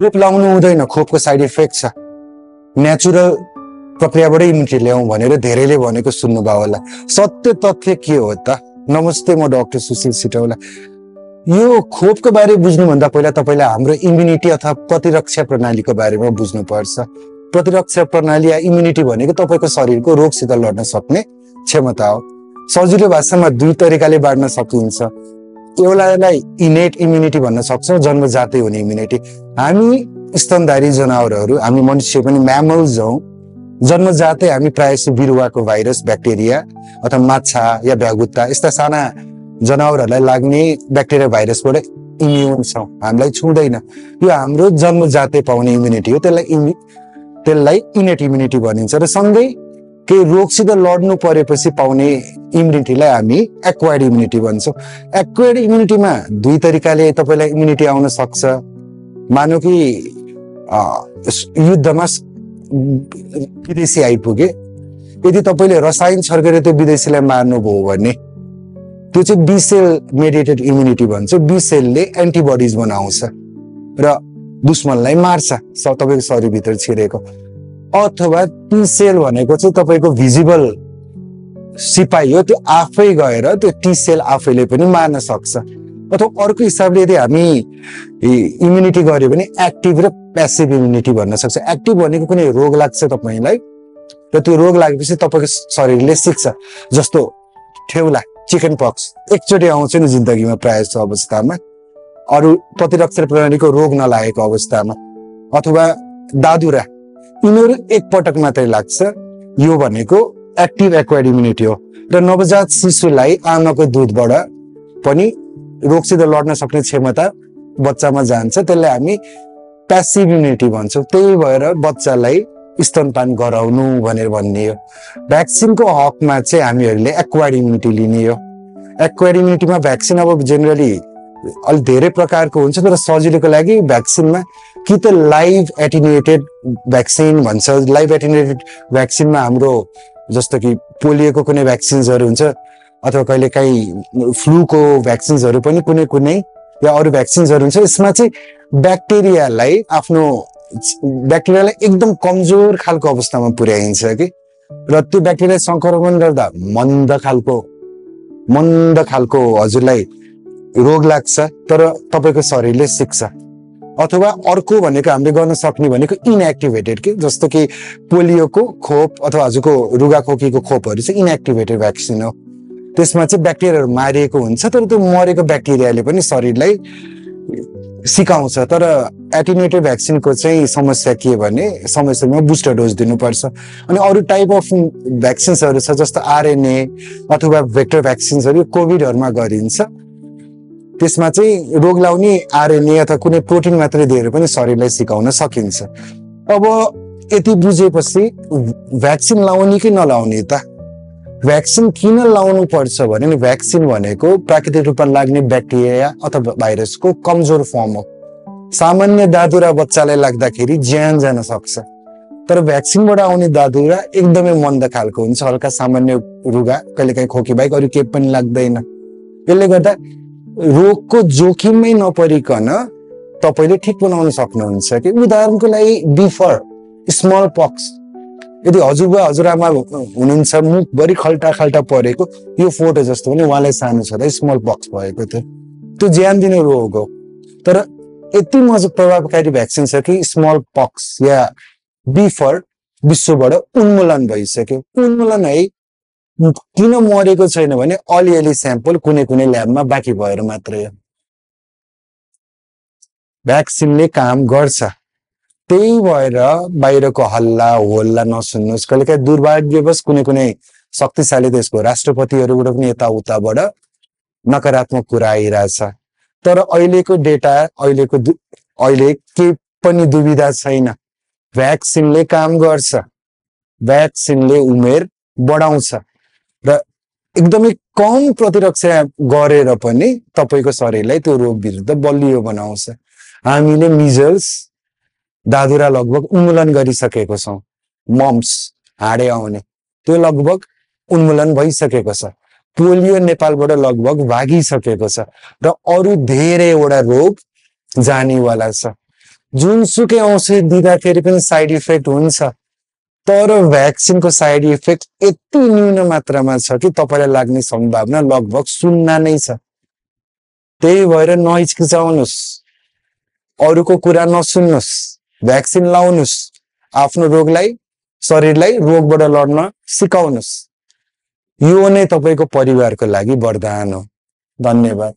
खोप लाउनु हुँदैन, खोपको साइड इफेक्ट छ, नेचुरल प्रक्रियाबाट इम्युनिटी ल्याउँ भनेर धेरैले भनेको सुन्नुभयो होला। सत्य तथ्य के हो त? नमस्ते, म डाक्टर सुशील सिटौला। यो खोपको बारे बुझ्नुभन्दा पहिला तपाईँले हाम्रो इम्युनिटी अथवा प्रतिरक्षा प्रणालीको बारेमा बुझ्नुपर्छ। प्रतिरक्षा प्रणाली या इम्युनिटी भनेको तपाईँको शरीरको रोगसित लड्न सक्ने क्षमता हो। सजिलो भाषामा दुई तरिकाले बाँड्न सकिन्छ। एउटालाई इनेट इम्युनिटी भन्न सक्छौँ, जन्मजातै हुने इम्युनिटी। हामी स्तनधारी जनावरहरू, हामी मनुष्य पनि म्यामल्स हौँ, जन्मजातै हामी प्रायः बिरुवाको भाइरस, ब्याक्टेरिया अथवा माछा या भ्यागुत्ता यस्ता साना जनावरहरूलाई लाग्ने ब्याक्टेरिया भाइरसबाट इम्युन छौँ, हामीलाई छुँदैन। यो हाम्रो जन्मजातै पाउने इम्युनिटी हो, त्यसलाई इनेट इम्युनिटी भनिन्छ। र सँगै केही रोगसित लड्नु परेपछि पाउने इम्युनिटीलाई हामी एक्वायर्ड इम्युनिटी भन्छौँ। एक्वायर्ड इम्युनिटीमा दुई तरिकाले तपाईँलाई इम्युनिटी आउन सक्छ। मानौ कि युद्धमा विदेशी आइपुगे, यदि तपाईँले रसायन छर्केर त्यो विदेशीलाई मार्नुभयो भने त्यो चाहिँ बी सेल मेडिएटेड इम्युनिटी भन्छ। बी सेलले एन्टिबडिज बनाउँछ र दुश्मनलाई मार्छ तपाईँको शरीरभित्र छिरेको। अथवा टी सेल भनेको चाहिँ तपाईँको भिजिबल सिपाही हो, त्यो आफै गएर त्यो टी सेल आफैले पनि मार्न सक्छ। अथवा अर्को हिसाबले यदि हामी इम्युनिटी गर्यो भने एक्टिभ र प्यासिभ इम्युनिटी भन्न सक्छ। एक्टिभ भनेको कुनै रोग लाग्छ तपाईँलाई र त्यो रोग लागेपछि तपाईँको शरीरले सिक्छ, जस्तो ठेउला, चिकन पक्स एकचोटि आउँछ नि जिन्दगीमा प्रायः जस्तो अवस्थामा, अरू प्रतिरक्षा प्रणालीको रोग नलागेको अवस्थामा, अथवा दादुरा, यिनीहरू एकपटक मात्रै लाग्छ। यो भनेको एक्टिभ एक्वायर्ड इम्युनिटी हो। र नवजात शिशुलाई आमाको दुधबाट पनि रोगसित लड्न सक्ने क्षमता बच्चामा जान्छ, त्यसलाई हामी प्यासिभ इम्युनिटी भन्छौँ। त्यही भएर बच्चालाई स्तनपान गराउनु भनेर भन्ने हो। भ्याक्सिनको हकमा चाहिँ हामीहरूले एक्वायर्ड इम्युनिटी लिने हो। एक्वायर्ड इम्युनिटीमा भ्याक्सिन अब जेनरली अलिक धेरै प्रकारको हुन्छ, तर सजिलोको लागि भ्याक्सिनमा कि त लाइभ एटिन्युएटेड भ्याक्सिन भन्छ। लाइभ एटिन्युएटेड भ्याक्सिनमा हाम्रो जस्तो कि पोलियोको कुनै भ्याक्सिन्सहरू हुन्छ, अथवा कहिले काहीँ फ्लूको भ्याक्सिन्सहरू पनि कुनै कुनै या अरू भ्याक्सिन्सहरू हुन्छ। यसमा चाहिँ ब्याक्टेरियालाई एकदम कमजोर खालको अवस्थामा पुर्याइन्छ कि, र त्यो ब्याक्टेरिया संक्रमण गर्दा मन्द खालको हजुरलाई रोग लाग्छ, तर तपाईँको शरीरले सिक्छ। अथवा अर्को भनेको हामीले गर्न सक्ने भनेको इनएक्टिभेटेड के, जस्तो कि पोलियोको खोप अथवा हजुरको रुगाखोकीको खोपहरू चाहिँ इनएक्टिभेटेड भ्याक्सिन हो। त्यसमा चाहिँ ब्याक्टेरियाहरू मारिएको हुन्छ, तर त्यो मरेको ब्याक्टेरियाले पनि शरीरलाई सिकाउँछ। तर एटिन्युएटेड भ्याक्सिनको चाहिँ समस्या के भने समय समयमा बुस्टर डोज दिनुपर्छ। अनि अरू टाइप अफ भ्याक्सिन्सहरू छ, जस्तो आरएनए अथवा भेक्टर भ्याक्सिन्सहरू कोभिडहरूमा गरिन्छ। त्यसमा चाहिँ रोग लाउने आरएनए अथवा कुनै प्रोटिन मात्रै दिएर पनि शरीरलाई सिकाउन सकिन्छ। अब यति बुझेपछि भ्याक्सिन लाउने कि नलाउने त? भ्याक्सिन किन लाउनु पर्छ भने नि, भ्याक्सिन भनेको प्राकृतिक रूपमा लाग्ने ब्याक्टेरिया अथवा भाइरसको कमजोर फर्म हो। सामान्य दादुरा बच्चालाई लाग्दाखेरि ज्यान जान सक्छ, तर भ्याक्सिनबाट आउने दादुरा एकदमै मन्द खालको हुन्छ, हल्का सामान्य रुगा, कहिलेकाहीँ खोकी बाहेक अरू केही पनि लाग्दैन। यसले गर्दा रोगको जोखिममै नपरिकन तपाईँले ठिक बनाउन सक्नुहुन्छ कि। उदाहरणको लागि बिफर स्मल पक्स, यदि हजुरबा हजुरआमा हुनुहुन्छ मुखभरि खल्टा परेको, यो फोटो जस्तो पनि उहाँलाई सानो छँदा स्मल पक्स भएको थियो, त्यो ज्यान दिने रोग हो। तर यति प्रभावकारी भ्याक्सिन छ कि स्मल पक्स या बिफर विश्वबाट उन्मूलन भइसक्यो। उन्मूलन है किन मरेको छैन भने अलिअलि स्याम्पल कुनै कुनै ल्याबमा बाँकी भएर मात्रै हो। भ्याक्सिनले काम गर्छ, त्यही भएर बाहिरको हल्ला होल्ला नसुन्नुहोस्। कहिलेकाहीँ दुर्भाग्यवश कुनै शक्तिशाली देशको राष्ट्रपतिहरूबाट पनि यताउताबाट नकारात्मक कुरा आइरहेछ। तर अहिलेको डेटा, अहिले के पनि दुविधा छैन, भ्याक्सिनले काम गर्छ। भ्याक्सिनले उमेर बढाउँछ र एकदमै कम प्रतिरक्षा गरेर पनि तपाईँको शरीरलाई त्यो रोग विरुद्ध बलियो बनाउँछ। हामीले मिजल्स, दादुरा लगभग उन्मूलन गरिसकेको छौँ। मम्स, हाडे आउने, त्यो लगभग उन्मूलन भइसकेको छ। पोलियो नेपालबाट लगभग भागिसकेको छ र अरू धेरैवटा रोग जानेवाला छ। जुनसुकै औषधि दिँदाखेरि पनि साइड इफेक्ट हुन्छ, तर भ्याक्सिनको साइड इफेक्ट यति न्यून मात्रामा छ कि तपाईँलाई लाग्ने सम्भावना लगभग 0 नै छ। त्यही भएर नहिचकिचाउनुस्, अरूको कुरा नसुन्नुस्, भ्याक्सिन लाउनुस्, आफ्नो शरीरलाई रोगबाट लड्न सिकाउनुस्। यो नै तपाईँको परिवारको लागि वरदान हो। धन्यवाद।